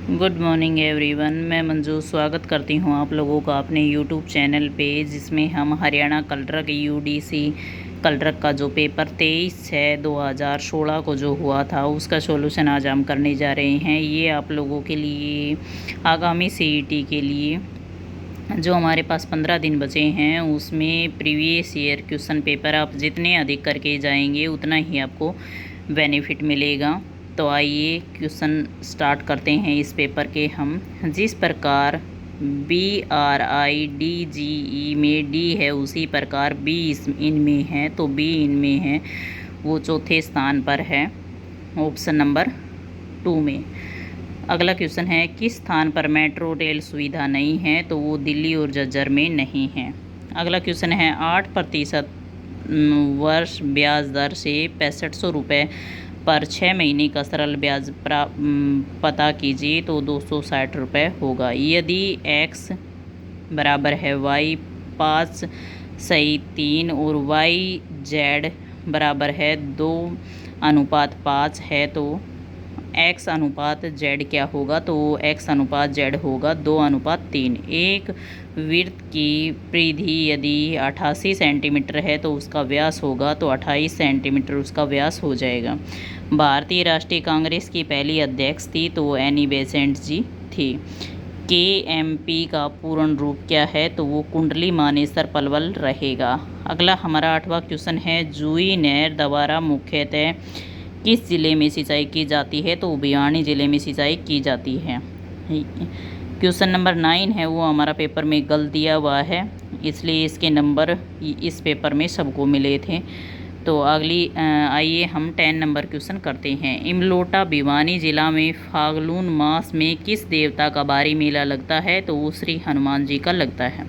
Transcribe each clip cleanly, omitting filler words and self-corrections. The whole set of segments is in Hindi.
Good morning everyone. मैं मंजू स्वागत करती हूँ आप लोगों का अपने यूट्यूब चैनल पे, जिसमें हम हरियाणा कलरक यूडीसी कलरक का जो पेपर 23/6/2016 को जो हुआ था उसका सॉल्यूशन आज हम करने जा रहे हैं। ये आप लोगों के लिए आगामी सीईटी के लिए जो हमारे पास 15 दिन बचे हैं उसमें प्रीवियस ईयर क्वेश्चन पेपर आप जितने अधिक करके जाएंगे उतना ही आपको बेनिफिट मिलेगा। तो आइए क्वेश्चन स्टार्ट करते हैं इस पेपर के हम। जिस प्रकार BRIDGE में D है उसी प्रकार B इनमें है, तो B इनमें है वो चौथे स्थान पर है ऑप्शन नंबर 2 में। अगला क्वेश्चन है किस स्थान पर मेट्रो रेल सुविधा नहीं है, तो वो दिल्ली और झज्जर में नहीं है। अगला क्वेश्चन है 8% वर्ष ब्याज दर से 6500 रुपये पर 6 महीने का सरल ब्याज पता कीजिए, तो 260 रुपये होगा। यदि x बराबर है y 5:3 और YZ बराबर है 2:5 है, तो x अनुपात z क्या होगा, तो x अनुपात z होगा 2:3। एक वृत्त की परिधि यदि 88 सेंटीमीटर है तो उसका व्यास होगा, तो 28 सेंटीमीटर उसका व्यास हो जाएगा। भारतीय राष्ट्रीय कांग्रेस की पहली अध्यक्ष थी, तो एनी बेसेंट जी थी। KMP का पूर्ण रूप क्या है, तो वो कुंडली मानेसर पलवल रहेगा। अगला हमारा 8वां क्वेश्चन है जुई नहर द्वारा मुख्यतः किस ज़िले में सिंचाई की जाती है, तो भिवानी ज़िले में सिंचाई की जाती है। क्वेश्चन नंबर 9 है वो हमारा पेपर में गलत दिया हुआ है, इसलिए इसके नंबर इस पेपर में सबको मिले थे। तो अगली आइए हम 10 नंबर क्वेश्चन करते हैं। इमलोटा भिवानी जिला में फागुन मास में किस देवता का भारी मेला लगता है, तो वो श्री हनुमान जी का लगता है।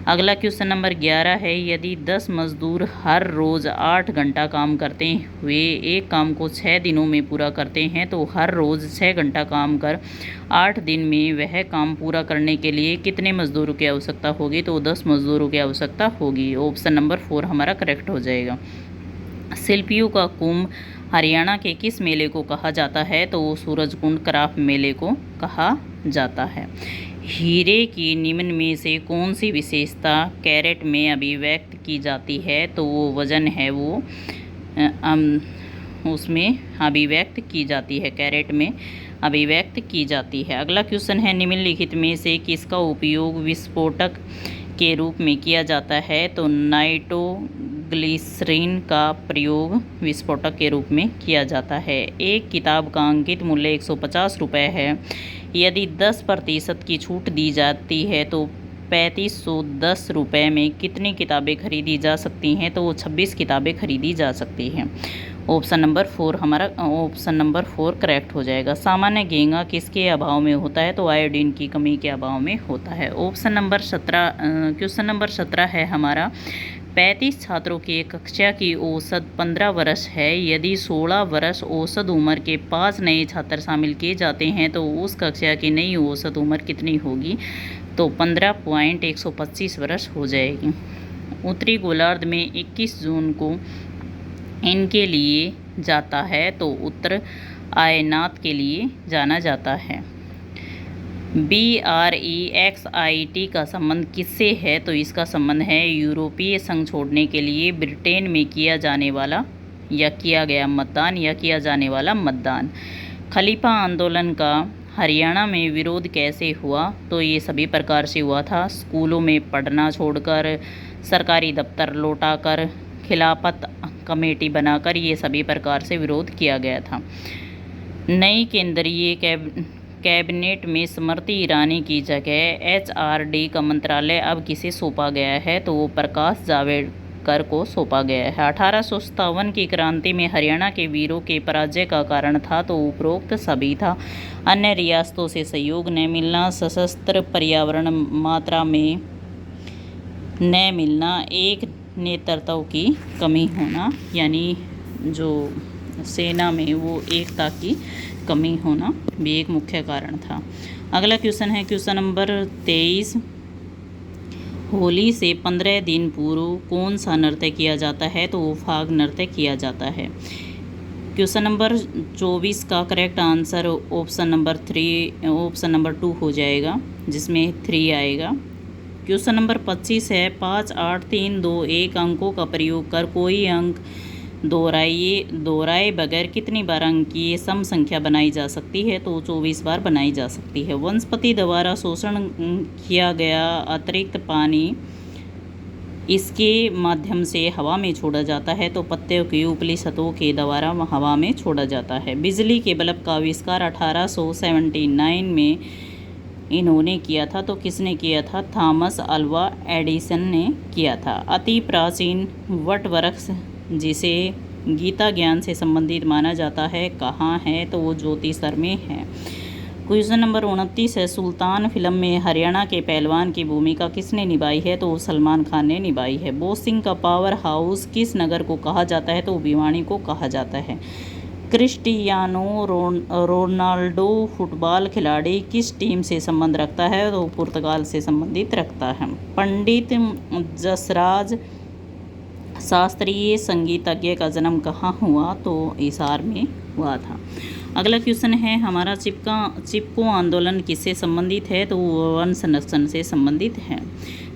अगला क्वेश्चन नंबर 11 है यदि 10 मजदूर हर रोज़ 8 घंटा काम करते हुए एक काम को 6 दिनों में पूरा करते हैं, तो हर रोज़ 6 घंटा काम कर 8 दिन में वह काम पूरा करने के लिए कितने मजदूरों की आवश्यकता होगी, तो 10 मजदूरों की आवश्यकता होगी। ऑप्शन नंबर 4 हमारा करेक्ट हो जाएगा। शिल्पियों का कुंभ हरियाणा के किस मेले को कहा जाता है, तो वो सूरजकुंड क्राफ्ट मेले को कहा जाता है। हीरे की निम्न में से कौन सी विशेषता कैरेट में अभिव्यक्त की जाती है, तो वो वजन है वो उसमें अभिव्यक्त की जाती है, कैरेट में अभिव्यक्त की जाती है। अगला क्वेश्चन है निम्नलिखित में से किसका उपयोग विस्फोटक के रूप में किया जाता है, तो नाइट्रोग्लिसरीन का प्रयोग विस्फोटक के रूप में किया जाता है। एक किताब का अंकित मूल्य 150 रुपये है, यदि 10% की छूट दी जाती है तो 3510 रुपये में कितनी किताबें खरीदी जा सकती हैं, तो वो 26 किताबें खरीदी जा सकती हैं। ऑप्शन नंबर 4 हमारा ऑप्शन नंबर 4 करेक्ट हो जाएगा। सामान्य घेंगा किसके अभाव में होता है, तो आयोडीन की कमी के अभाव में होता है। ऑप्शन नंबर 17 क्वेश्चन नंबर 17 है हमारा 35 छात्रों की कक्षा की औसत 15 वर्ष है, यदि 16 वर्ष औसत उम्र के 5 नए छात्र शामिल किए जाते हैं तो उस कक्षा की नई औसत उम्र कितनी होगी, तो 15.125 वर्ष हो जाएगी। उत्तरी गोलार्ध में 21 जून को इनके लिए जाता है, तो उत्तर आयनात के लिए जाना जाता है। BREXIT का संबंध किससे है, तो इसका संबंध है यूरोपीय संघ छोड़ने के लिए ब्रिटेन में किया जाने वाला या किया गया मतदान या किया जाने वाला मतदान। खलीफा आंदोलन का हरियाणा में विरोध कैसे हुआ, तो ये सभी प्रकार से हुआ था। स्कूलों में पढ़ना छोड़कर, सरकारी दफ्तर लौटाकर, खिलाफत कमेटी बनाकर, ये सभी प्रकार से विरोध किया गया था। नई केंद्रीय कैबिनेट में स्मृति ईरानी की जगह HRD का मंत्रालय अब किसे सौंपा गया है, तो वो प्रकाश जावड़ेकर को सौंपा गया है। 1857 की क्रांति में हरियाणा के वीरों के पराजय का कारण था, तो उपरोक्त सभी था। अन्य रियासतों से सहयोग न मिलना, सशस्त्र पर्यावरण मात्रा में न मिलना, एक नेतृत्व की कमी होना, यानी जो सेना में वो एकता की कमी होना भी एक मुख्य कारण था। अगला क्वेश्चन है क्वेश्चन नंबर 23 होली से 15 दिन पूर्व कौन सा नृत्य किया जाता है, तो वो फाग नृत्य किया जाता है। क्वेश्चन नंबर 24 का करेक्ट आंसर ऑप्शन नंबर 2 हो जाएगा, जिसमें 3 आएगा। क्वेश्चन नंबर 25 है 5, 8, 3, 2, 1 अंकों का प्रयोग कर कोई अंक दोहराए बगैर कितनी बार अंक की सम संख्या बनाई जा सकती है? तो 24 बार बनाई जा सकती है। वनस्पति द्वारा शोषण किया गया अतिरिक्त पानी इसके माध्यम से हवा में छोड़ा जाता है, तो पत्तियों की ऊपरी सतहों के द्वारा हवा में छोड़ा जाता है। बिजली के बल्ब का आविष्कार 1879 में इन्होंने किया था, तो किसने किया था? थॉमस अल्वा एडिसन ने किया था। अति प्राचीन वट वृक्ष जिसे गीता ज्ञान से संबंधित माना जाता है कहाँ है? तो वो ज्योतिषर में है। क्वेश्चन नंबर 29 है सुल्तान फिल्म में हरियाणा के पहलवान की भूमिका किसने निभाई है? तो सलमान खान ने निभाई है। बॉक्सिंग का पावर हाउस किस नगर को कहा जाता है? तो भिवानी को कहा जाता है। क्रिस्टियानो रोनाल्डो फुटबॉल खिलाड़ी किस टीम से संबंध रखता है? तो पुर्तगाल से संबंधित रखता है। पंडित जसराज शास्त्रीय संगीतज्ञ का जन्म कहाँ हुआ? तो हिसार में हुआ था। अगला क्वेश्चन है हमारा चिपको आंदोलन किससे संबंधित है? तो वन संरक्षण से संबंधित है।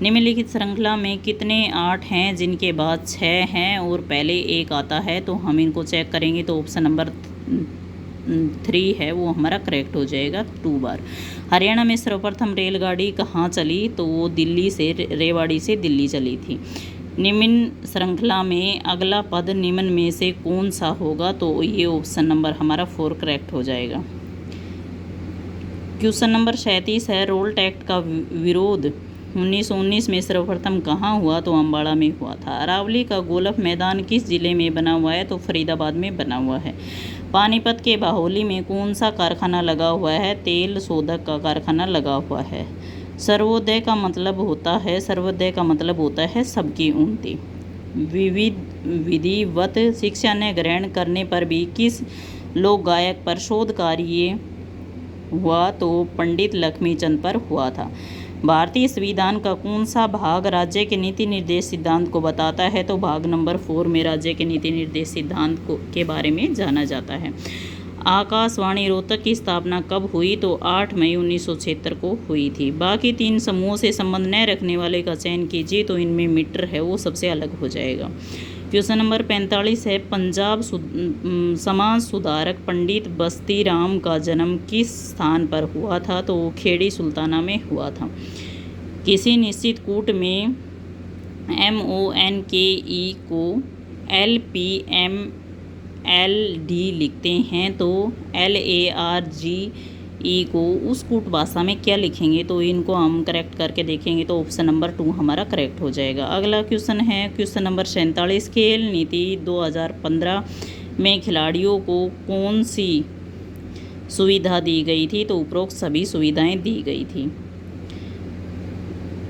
निम्नलिखित श्रृंखला में कितने 8 हैं जिनके बाद 6 हैं और पहले 1 आता है? तो हम इनको चेक करेंगे, तो ऑप्शन नंबर 3 है वो हमारा करेक्ट हो जाएगा 2 बार। हरियाणा में सर्वप्रथम रेलगाड़ी कहाँ चली? तो वो दिल्ली से रेवाड़ी से दिल्ली चली थी। निम्न श्रृंखला में अगला पद निम्न में से कौन सा होगा? तो ये ऑप्शन नंबर हमारा 4 करेक्ट हो जाएगा। क्वेश्चन नंबर 37 है रोल्ट एक्ट का विरोध 1919 में सर्वप्रथम कहाँ हुआ? तो अम्बाड़ा में हुआ था। अरावली का गोल्फ मैदान किस जिले में बना हुआ है? तो फरीदाबाद में बना हुआ है। पानीपत के बाहोली में कौन सा कारखाना लगा हुआ है? तेल शोधक का कारखाना लगा हुआ है। सर्वोदय का मतलब होता है सबकी उन्नति। विधिवत शिक्षा ने ग्रहण करने पर भी किस लोक गायक पर शोध कार्य हुआ? तो पंडित लक्ष्मीचंद पर हुआ था। भारतीय संविधान का कौन सा भाग राज्य के नीति निर्देश सिद्धांत को बताता है? तो भाग नंबर 4 में राज्य के नीति निर्देश सिद्धांत के बारे में जाना जाता है। आकाशवाणी रोहतक की स्थापना कब हुई? तो 8 मई 1976 को हुई थी। बाकी 3 समूहों से संबंध न रखने वाले का चयन कीजिए, तो इनमें मीटर है वो सबसे अलग हो जाएगा। क्वेश्चन नंबर 45 है पंजाब समाज सुधारक पंडित बस्ती राम का जन्म किस स्थान पर हुआ था? तो खेड़ी सुल्ताना में हुआ था। किसी निश्चित कूट में MONKE को LPMLD लिखते हैं, तो LARGE को उस कूट भाषा में क्या लिखेंगे? तो इनको हम करेक्ट करके देखेंगे, तो ऑप्शन नंबर 2 हमारा करेक्ट हो जाएगा। अगला क्वेश्चन है क्वेश्चन नंबर 47 खेल नीति 2015 में खिलाड़ियों को कौन सी सुविधा दी गई थी? तो उपरोक्त सभी सुविधाएं दी गई थी।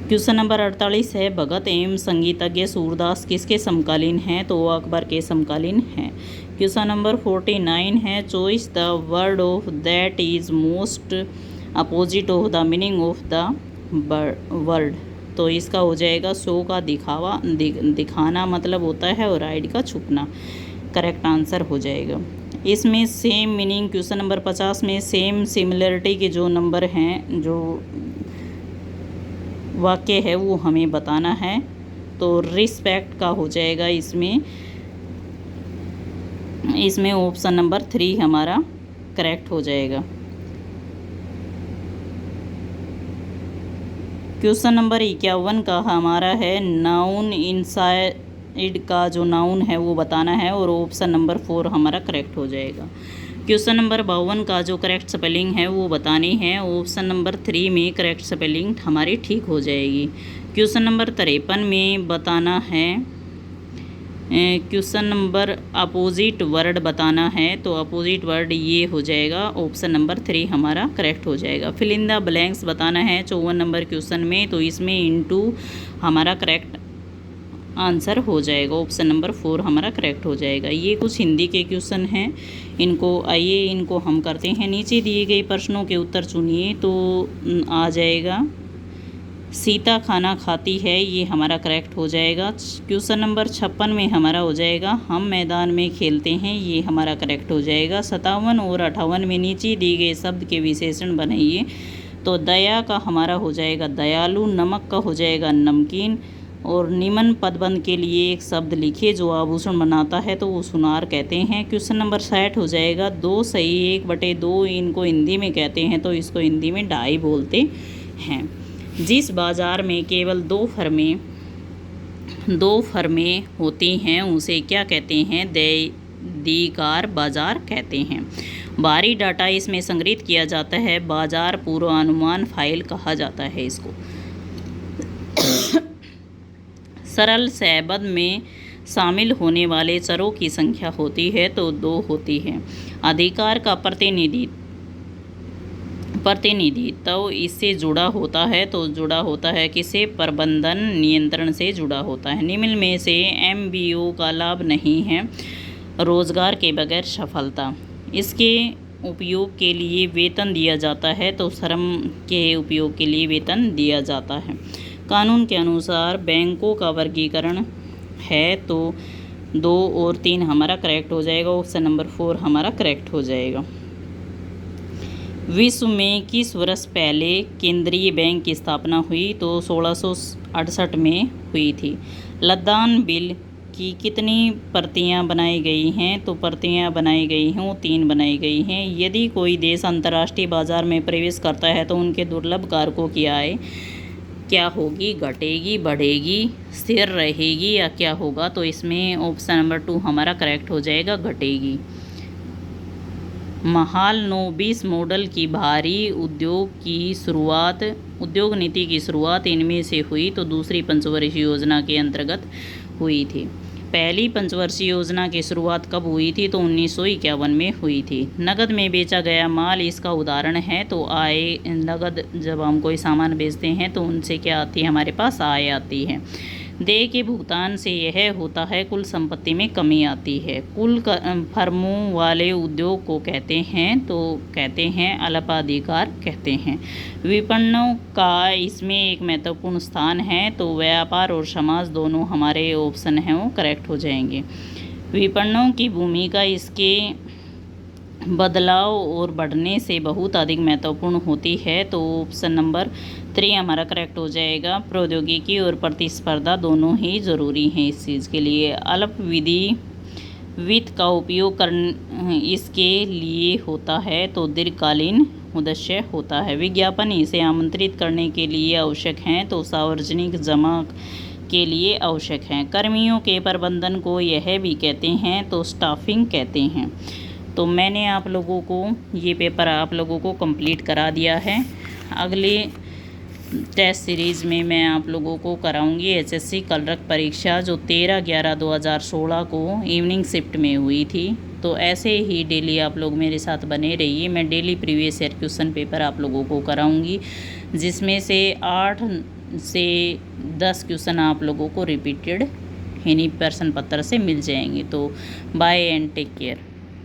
क्वेश्चन नंबर 48 है भगत एवं संगीतज्ञ सूरदास किसके समकालीन हैं? तो अकबर के समकालीन हैं। क्वेश्चन नंबर 49 है choice the word of that is most opposite of the meaning of the word. तो इसका हो जाएगा शो का दिखाना मतलब होता है और राइड का छुपना, करेक्ट आंसर हो जाएगा। इसमें सेम मीनिंग क्वेश्चन नंबर 50 में सेम सिमिलरिटी के जो नंबर हैं, जो वाक्य है वो हमें बताना है, तो रिस्पेक्ट का हो जाएगा इसमें ऑप्शन नंबर 3 हमारा करेक्ट हो जाएगा। क्वेश्चन नंबर 51 का हमारा है नाउन इनसाइड का जो नाउन है वो बताना है, और ऑप्शन नंबर 4 हमारा करेक्ट हो जाएगा। क्वेश्चन नंबर 52 का जो करेक्ट स्पेलिंग है वो बतानी है, ऑप्शन नंबर 3 में करेक्ट स्पेलिंग हमारी ठीक हो जाएगी। क्वेश्चन नंबर 53 में बताना है क्वेश्चन नंबर अपोजिट वर्ड बताना है, तो अपोजिट वर्ड ये हो जाएगा, ऑप्शन नंबर 3 हमारा करेक्ट हो जाएगा। फिल इन द ब्लैंक्स बताना है 54 नंबर क्वेश्चन में, तो इसमें इनटू हमारा करेक्ट आंसर हो जाएगा, ऑप्शन नंबर 4 हमारा करेक्ट हो जाएगा। ये कुछ हिंदी के क्वेश्चन हैं, इनको हम करते हैं। नीचे दिए गए प्रश्नों के उत्तर चुनिए, तो आ जाएगा सीता खाना खाती है, ये हमारा करेक्ट हो जाएगा। क्वेश्चन नंबर 56 में हमारा हो जाएगा हम मैदान में खेलते हैं, ये हमारा करेक्ट हो जाएगा। 57 और 58 में नीचे दिए गए शब्द के विशेषण बनाइए। तो दया का हमारा हो जाएगा दयालु, नमक का हो जाएगा नमकीन, और निमन पदबंध के लिए एक शब्द लिखिए जो आभूषण बनाता है, तो वो सुनार कहते हैं। क्वेश्चन नंबर 60 हो जाएगा 2 सही 1/2 इनको हिंदी में कहते हैं, तो इसको हिंदी में ढाई बोलते हैं। जिस बाजार में केवल दो फर्में होती हैं उसे क्या कहते हैं? दीगार बाजार कहते हैं। बाहरी डाटा इसमें संग्रहित किया जाता है, बाजार पूर्वानुमान फाइल कहा जाता है इसको। सरल सहबद में शामिल होने वाले चरों की संख्या होती है, तो 2 होती है। अधिकार का प्रतिनिधित्व इससे जुड़ा होता है, तो जुड़ा होता है किसे? प्रबंधन नियंत्रण से जुड़ा होता है। निम्न में से MBO का लाभ नहीं है। रोजगार के बगैर सफलता, इसके उपयोग के लिए वेतन दिया जाता है, तो श्रम के उपयोग के लिए वेतन दिया जाता है। कानून के अनुसार बैंकों का वर्गीकरण है, तो 2 और 3 हमारा करेक्ट हो जाएगा। ऑप्शन नंबर 4 हमारा करेक्ट हो जाएगा। विश्व में किस वर्ष पहले केंद्रीय बैंक की स्थापना हुई? तो 1668 में हुई थी। लद्दान बिल की कितनी प्रतियां बनाई गई हैं? तो प्रतियां बनाई गई हैं वो 3 बनाई गई हैं। यदि कोई देश अंतर्राष्ट्रीय बाजार में प्रवेश करता है तो उनके दुर्लभ कारकों की आय क्या होगी? घटेगी, बढ़ेगी, स्थिर रहेगी या क्या होगा? तो इसमें ऑप्शन नंबर 2 हमारा करेक्ट हो जाएगा, घटेगी। महाल 9-20 मॉडल की भारी उद्योग नीति की शुरुआत इनमें से हुई, तो दूसरी पंचवर्षीय योजना के अंतर्गत हुई थी। पहली पंचवर्षीय योजना की शुरुआत कब हुई थी? तो 1951 में हुई थी। नकद में बेचा गया माल इसका उदाहरण है, तो आय, नकद जब हम कोई सामान बेचते हैं तो उनसे क्या आती है? हमारे पास आय आती है। देय के भुगतान से यह होता है कुल संपत्ति में कमी आती है। कुल फर्मों वाले उद्योग को कहते हैं, तो कहते हैं अल्पाधिकार कहते हैं। विपणनों का इसमें एक महत्वपूर्ण स्थान है, तो व्यापार और समाज दोनों हमारे ऑप्शन हैं वो करेक्ट हो जाएंगे। विपणनों की भूमिका इसके बदलाव और बढ़ने से बहुत अधिक महत्वपूर्ण होती है, तो ऑप्शन नंबर 3 हमारा करेक्ट हो जाएगा। प्रौद्योगिकी और प्रतिस्पर्धा दोनों ही ज़रूरी हैं इस चीज़ के लिए। अल्पविधि वित्त का उपयोग इसके लिए होता है, तो दीर्घकालीन उद्देश्य होता है। विज्ञापन इसे आमंत्रित करने के लिए आवश्यक हैं, तो सार्वजनिक जमा के लिए आवश्यक हैं। कर्मियों के प्रबंधन को यह भी कहते हैं, तो स्टाफिंग कहते हैं। तो मैंने आप लोगों को ये पेपर आप लोगों को कंप्लीट करा दिया है। अगले टेस्ट सीरीज़ में मैं आप लोगों को कराऊंगी HSC कलरक परीक्षा, जो 13/11/2016 को इवनिंग शिफ्ट में हुई थी। तो ऐसे ही डेली आप लोग मेरे साथ बने रहिए। मैं daily previous year question paper आप लोगों को कराऊंगी, जिसमें से 8 से 10 क्वेश्चन आप लोगों को रिपीटेड इन्हीं प्रश्न पत्र से मिल जाएंगे। तो बाय एंड टेक केयर।